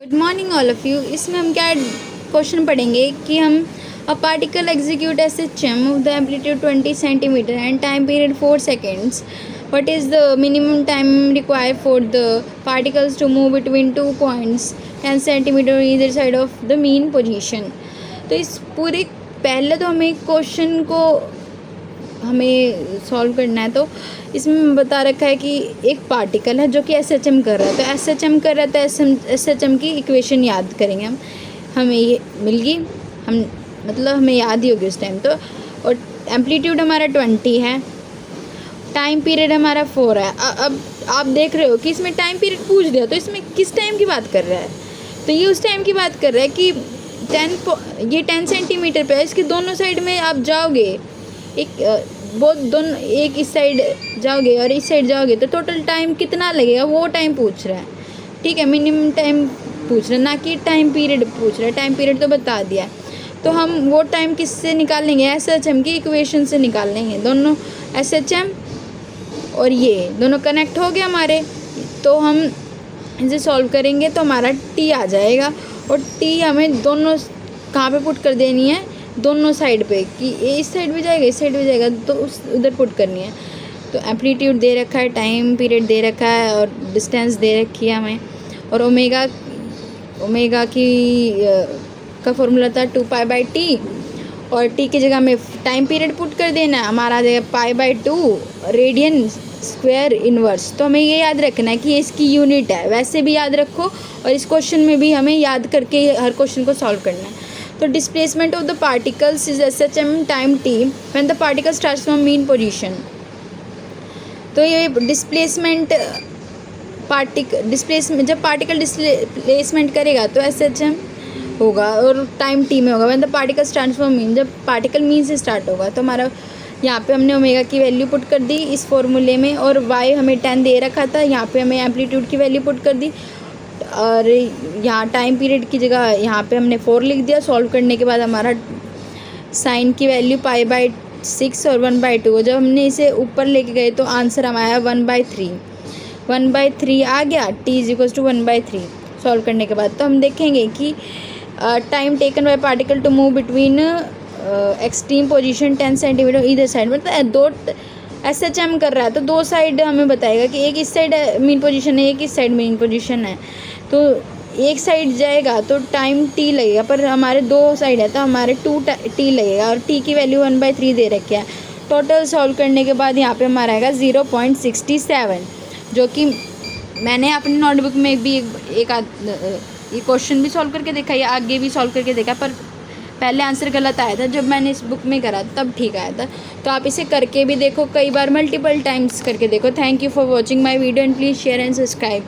Good morning all of you. इसमें हम क्या क्वेश्चन पढ़ेंगे कि हम a particle execute S H M of the amplitude 20 centimetre and time period 4 seconds. What is the minimum time required for the particles to move between 2 points 10 centimeter on either side of the mean position? तो इस पूरे पहले तो हमें question को हमें solve करना है। तो इसमें बता रखा है कि एक पार्टिकल है जो कि एस एच एम कर रहा है। तो एस एच एम कर रहा है तो एस एच एम की इक्वेशन याद करेंगे हम। हमें ये मिल गई, हम मतलब हमें याद ही होगी उस टाइम। तो और एम्पलीट्यूड हमारा 20 है, टाइम पीरियड हमारा 4 है। अब आप देख रहे हो कि इसमें टाइम पीरियड पूछ दिया, तो इसमें किस टाइम की बात कर रहा है? तो ये उस टाइम की बात कर रहा है कि 10 सेंटीमीटर पे है। इसके दोनों साइड में आप जाओगे, एक इस साइड जाओगे और इस साइड जाओगे तो टोटल टाइम कितना लगेगा वो टाइम पूछ रहा है। ठीक है, मिनिमम टाइम पूछ रहा है, ना कि टाइम पीरियड पूछ रहा है। टाइम पीरियड तो बता दिया है। तो हम वो टाइम किससे निकाल लेंगे? एस एच एम की इक्वेशन से निकाल लेंगे। दोनों एस एच एम और ये दोनों कनेक्ट हो गए हमारे। तो हम इसे सॉल्व करेंगे तो हमारा टी आ जाएगा। और टी हमें दोनों कहाँ पे पुट कर देनी है? दोनों साइड पे, कि इस साइड भी जाएगा इस साइड भी जाएगा, तो उस उधर पुट करनी है। तो एम्पलीट्यूड दे रखा है, टाइम पीरियड दे रखा है और डिस्टेंस दे रखी है हमें। और ओमेगा की का फॉर्मूला था 2π/t। और टी की जगह में टाइम पीरियड पुट कर देना है, हमारा आ जाएगा π/2 रेडियन स्क्वायर इनवर्स। तो हमें ये याद रखना है कि ये इसकी यूनिट है। वैसे भी याद रखो और इस क्वेश्चन में भी हमें याद करके हर क्वेश्चन को सॉल्व करना है। तो displacement of the particles is S H M time t when the particle starts from mean position. तो ये डिस्प्लेसमेंट जब पार्टिकल डिस्प्लेसमेंट करेगा तो एस एच एम होगा और टाइम टी में होगा। When the particle starts from mean, जब पार्टिकल मीन से स्टार्ट होगा। तो हमारा यहाँ पे हमने ओमेगा की वैल्यू पुट कर दी इस फॉर्मूले में, और वाई हमें 10 दे रखा था, यहाँ पे हमें एम्पलीट्यूड की वैल्यू पुट कर दी। और यहाँ टाइम पीरियड की जगह यहाँ पे हमने 4 लिख दिया। सॉल्व करने के बाद हमारा साइन की वैल्यू π/6 और 1/2। जब हमने इसे ऊपर लेके गए तो आंसर हमारा 1/3 आ गया। t = 1/3 सॉल्व करने के बाद। तो हम देखेंगे कि time taken by particle to move between extreme position 10 centimetre इधर साइड। मतलब दो एस एच एम कर रहा है तो दो साइड हमें बताएगा कि एक इस साइड मीन पोजीशन है, एक इस साइड मीन पोजीशन है। तो एक साइड जाएगा तो टाइम टी लगेगा, पर हमारे दो साइड है तो हमारे 2t लगेगा। और टी की वैल्यू 1/3 दे रखी है। टोटल सॉल्व करने के बाद यहाँ पे हमारा आएगा 0.67, जो कि मैंने अपनी नोटबुक में भी एक ये क्वेश्चन भी सॉल्व करके देखा, या आगे भी सॉल्व करके देखा, पर पहले आंसर गलत आया था। जब मैंने इस बुक में करा तब ठीक आया था। तो आप इसे करके भी देखो, कई बार मल्टीपल टाइम्स करके देखो। Thank you for watching my video and please share and subscribe.